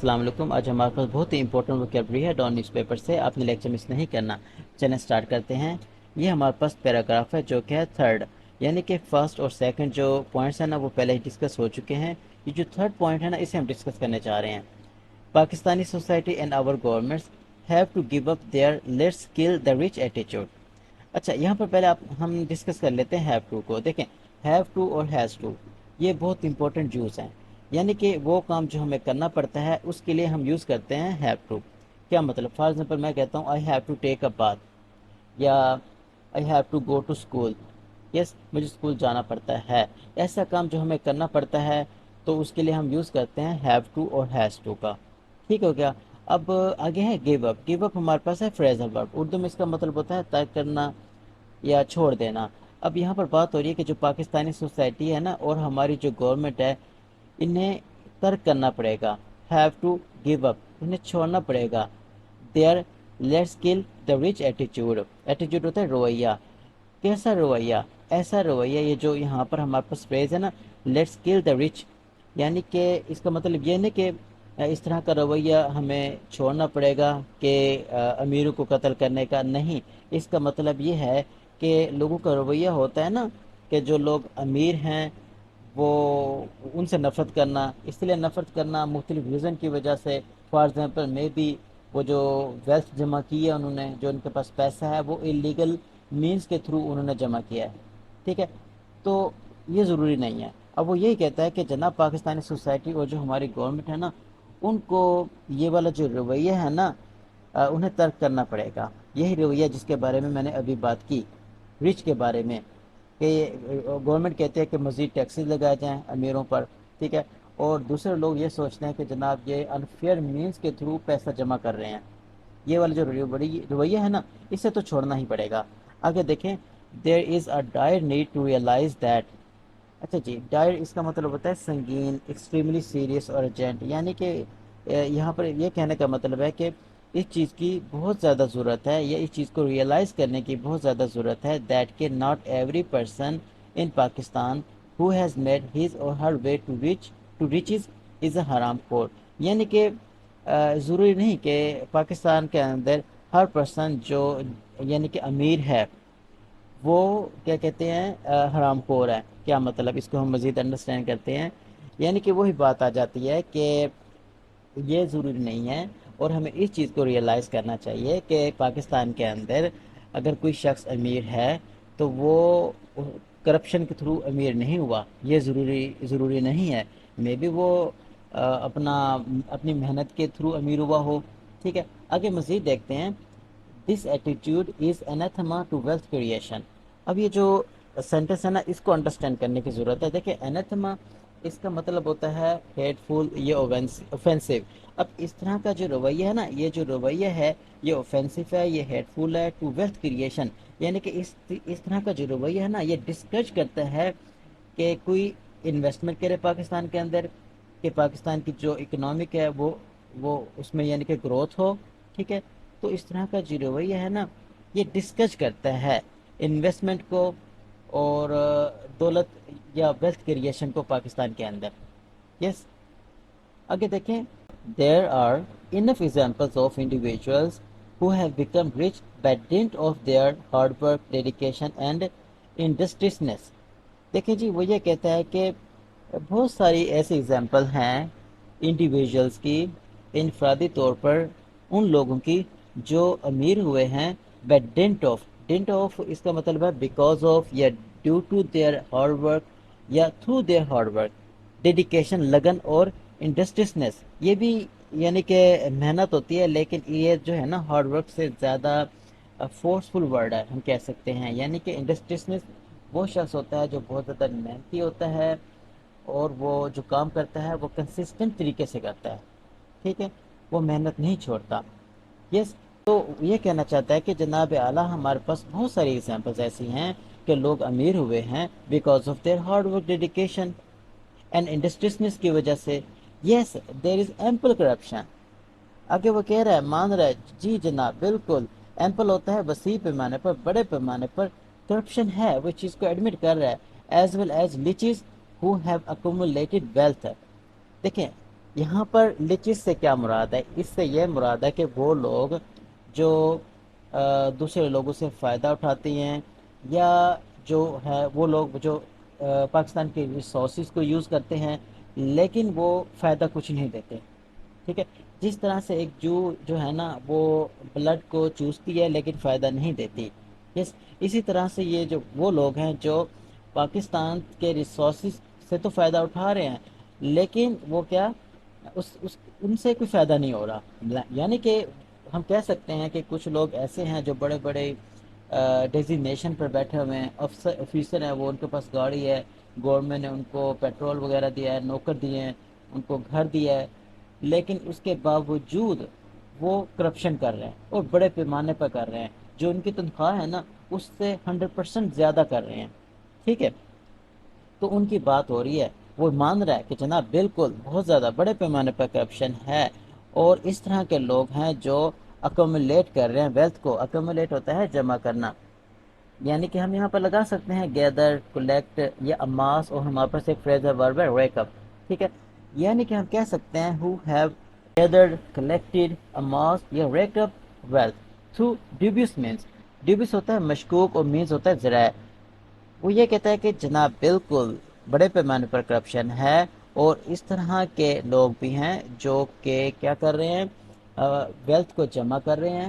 अस्सलाम वालेकुम। आज हमारे पास बहुत ही इंपॉर्टेंट वोकैबुलरी है डॉन न्यूज़पेपर से। आपने लेक्चर मिस नहीं करना। चलें स्टार्ट करते हैं। ये हमारे पास पैराग्राफ है जो कि है थर्ड, यानी कि फर्स्ट और सेकंड जो पॉइंट्स हैं ना वो पहले ही डिस्कस हो चुके हैं। ये जो थर्ड पॉइंट है ना इसे हम डिस्कस करने जा रहे हैं। Pakistani society and our governments have to give up their let's kill the rich attitude. अच्छा, यहाँ पर पहले हम डिस्कस कर लेते हैं हैव टू को। देखें, हैव टू और हैज़ टू ये बहुत इंपॉर्टेंट यूज़ हैं, यानी कि वो काम जो हमें करना पड़ता है उसके लिए हम यूज़ करते हैं हैव टू। क्या मतलब? फॉर एग्जांपल मैं कहता हूँ I have to take a bath, या I have to go to school. Yes, मुझे स्कूल जाना पड़ता है। ऐसा काम जो हमें करना पड़ता है तो उसके लिए हम यूज़ करते हैं हैव टू और हैज़ टू का। ठीक हो गया। अब आगे है गिव अप। गिव अप हमारे पास है फ्रेजल वर्ब। उर्दू में इसका मतलब होता है तर्क करना या छोड़ देना। अब यहाँ पर बात हो रही है कि जो पाकिस्तानी सोसाइटी है ना और हमारी जो गवर्नमेंट है, इन्हें तर्क करना पड़ेगा। हैव टू गिव अप, इन्हें छोड़ना पड़ेगा। Their let's kill the rich attitude. Attitude होता है रवैया। कैसा रवैया? ऐसा रवैया, ये जो यहाँ पर हमारे पास फ्रेज है ना, लेट्स किल द रिच, यानी कि इसका मतलब ये नहीं कि इस तरह का रवैया हमें छोड़ना पड़ेगा कि अमीरों को कत्ल करने का। नहीं, इसका मतलब ये है कि लोगों का रवैया होता है ना कि जो लोग अमीर हैं वो उनसे नफ़रत करना। इसलिए नफ़रत करना मुख्तलिफ रीज़न की वजह से। फॉर एग्ज़ाम्पल मे बी वो जो वेल्थ जमा की है उन्होंने, जो उनके पास पैसा है वो इलीगल मीन्स के थ्रू उन्होंने जमा किया है। ठीक है, तो ये ज़रूरी नहीं है। अब वो यही कहता है कि जनाब पाकिस्तानी सोसाइटी और जो हमारी गवर्नमेंट है ना, उनको ये वाला जो रवैया है ना उन्हें तर्क करना पड़ेगा। यही रवैया जिसके बारे में मैंने अभी बात की, रिच के बारे में, कि गवर्नमेंट कहते हैं कि मज़ीद टैक्सेस लगाए जाएँ अमीरों पर। ठीक है, और दूसरे लोग ये सोचते हैं कि जनाब ये अनफेयर मीन्स के थ्रू पैसा जमा कर रहे हैं। ये वाला जो रवैया है ना, इसे तो छोड़ना ही पड़ेगा। आगे देखें, there is a dire need to realise that. अच्छा जी, डायर इसका मतलब होता है संगीन, एक्सट्रीमली सीरियस और अर्जेंट, यानी कि यहाँ पर ये कहने का मतलब है कि इस चीज़ की बहुत ज़्यादा ज़रूरत है, या इस चीज़ को रियलाइज़ करने की बहुत ज़्यादा ज़रूरत है। दैट के not every person in Pakistan who has made his और her way to riches is a हराम खोर। यानी कि ज़रूरी नहीं कि पाकिस्तान के अंदर हर पर्सन जो यानी कि अमीर है वो क्या कहते हैं हराम खोर है। क्या मतलब? इसको हम मज़ीद अंडरस्टैंड करते हैं। यानी कि वही बात आ जाती है कि ये ज़रूरी नहीं है, और हमें इस चीज़ को रियलाइज़ करना चाहिए कि पाकिस्तान के अंदर अगर कोई शख्स अमीर है तो वो करप्शन के थ्रू अमीर नहीं हुआ। ये ज़रूरी नहीं है। मे बी वो अपनी मेहनत के थ्रू अमीर हुआ हो। ठीक है, आगे मज़ीद देखते हैं। This attitude is anathema to wealth creation. अब ये जो सेंटेंस है ना इसको अंडरस्टैंड करने की ज़रूरत है। देखिए, एनाथेमा इसका मतलब होता है हेटफुल, ये ऑफेंसिव। अब इस तरह का जो रवैया है ना, ये जो रवैया है ये ऑफेंसिव है, ये हेटफुल है टू वेल्थ क्रिएशन। यानी कि इस तरह का जो रवैया है ना ये डिस्करेज करता है कि कोई इन्वेस्टमेंट करे पाकिस्तान के अंदर, कि पाकिस्तान की जो इकोनॉमिक है वो उसमें यानी कि ग्रोथ हो। ठीक है, तो इस तरह का जो रवैया है ना ये डिस्कस करता है इन्वेस्टमेंट को और दौलत या वेल्थ क्रिएशन को पाकिस्तान के अंदर। यस, आगे देखें। There are enough examples of individuals who have become rich by dint of their hard work, dedication and industriousness. देखिए जी, वो ये कहता है कि बहुत सारी ऐसी एग्जाम्पल हैं इंडिविजुअल्स की, इनफरादी तौर पर उन लोगों की जो अमीर हुए हैं बाय डेंट ऑफ इसका मतलब है बिकॉज ऑफ या due to their hard work या through their hard work, dedication लगन और इंडस्ट्रियसनेस। ये भी यानी कि मेहनत होती है, लेकिन ये जो है ना हार्ड वर्क से ज़्यादा फोर्सफुल वर्ड है हम कह सकते हैं। यानी कि इंडस्ट्रियसनेस वो शख्स होता है जो बहुत ज़्यादा मेहनती होता है और वो जो काम करता है वो कंसिस्टेंट तरीके से करता है। ठीक है, वो मेहनत नहीं छोड़ता। यस, तो ये कहना चाहता है कि जनाब आला हमारे पास बहुत सारी एग्जांपल्स ऐसी हैं कि लोग अमीर हुए हैं because of their hard work, dedication and industriousness की वजह से। Yes, there is ample corruption. आगे वो कह रहा है, मान रहा है, जी जनाब बिल्कुल। एम्पल होता है वसी पैमाने पर, बड़े पैमाने पर। करप्शन है, वो चीज़ को एडमिट कर रहा है। As well as leeches who have accumulated wealth. देखें, یہاں پر لچز سے کیا مراد ہے؟ اس سے یہ مراد ہے کہ وہ لوگ جو دوسرے لوگوں سے فائدہ اٹھاتی ہیں، یا جو ہے وہ لوگ جو پاکستان کے ریسورسز کو یوز کرتے ہیں لیکن وہ فائدہ کچھ نہیں دیتے، ٹھیک ہے؟ جس طرح سے ایک جو ہے نا وہ بلڈ کو چوستی ہے لیکن فائدہ نہیں دیتی، یس، اسی طرح سے یہ جو وہ لوگ ہیں جو پاکستان کے ریسورسز سے تو فائدہ اٹھا رہے ہیں لیکن وہ کیا، ان سے کوئی فائدہ نہیں ہو رہا، یعنی کہ ہم کہہ سکتے ہیں کہ کچھ لوگ ایسے ہیں جو بڑے بڑے ڈیزیگنیشن پر بیٹھے ہوئے ہیں، آفیسر ہیں، وہ ان کے پاس گاڑی ہے، گورنمنٹ نے ان کو پیٹرول وغیرہ دیا ہے، نوکر دیے ہیں، ان کو گھر دیا ہے، لیکن اس کے باوجود وہ کرپشن کر رہے ہیں اور بڑے پیمانے پر کر رہے ہیں، جو ان کی تنخواہ ہے نا اس سے 100% زیادہ کر رہے ہیں، ٹھیک ہے؟ تو ان کی بات ہو رہی ہے، وہ مان رہا ہے کہ جناب بالکل بہت زیادہ بڑے پیمانے پر کرپشن ہے، اور اس طرح کے لوگ ہیں جو اکومولیٹ کر رہے ہیں ویلتھ کو، اکومولیٹ ہوتا ہے جمع کرنا، یعنی کہ ہم یہاں پر لگا سکتے ہیں گیدر، کولیکٹ یا اماس، اور ہمارے پاس ایک فریزر ورب ہے ریک اپ، ٹھیک ہے؟ یعنی کہ ہم کہہ سکتے ہیں who have gathered, collected, amassed یا raked up wealth through dubious means. dubious ہوتا ہے مشکوک اور means ہوتا ہے ذرائع۔ وہ یہ کہتا ہے کہ جناب بالکل بڑے پیمانے پر کرپشن ہے، اور اس طرح کے لوگ بھی ہیں جو کہ کیا کر رہے ہیں، ویلتھ کو جمع کر رہے ہیں،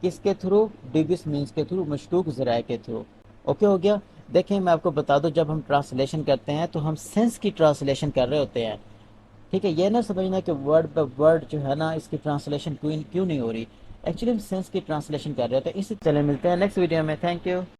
کس کے تھرو؟ ڈیوبس مینس کے تھرو، مشکوک ذرائع کے تھرو۔ اوکے ہو گیا؟ دیکھیں میں آپ کو بتا دوں، جب ہم ٹرانسلیشن کرتے ہیں تو ہم سینس کی ٹرانسلیشن کر رہے ہوتے ہیں، ٹھیک ہے؟ یہ نہ سمجھنا کہ ورڈ بائی ورڈ جو ہے نا اس کی ٹرانسلیشن کیوں نہیں ہو رہی، ایکچولی ہم سینس کی ٹرانسلیشن کر رہے ہوتے ہیں۔ اسی چلے ملتے ہیں نیکسٹ ویڈیو میں، تھینک یو۔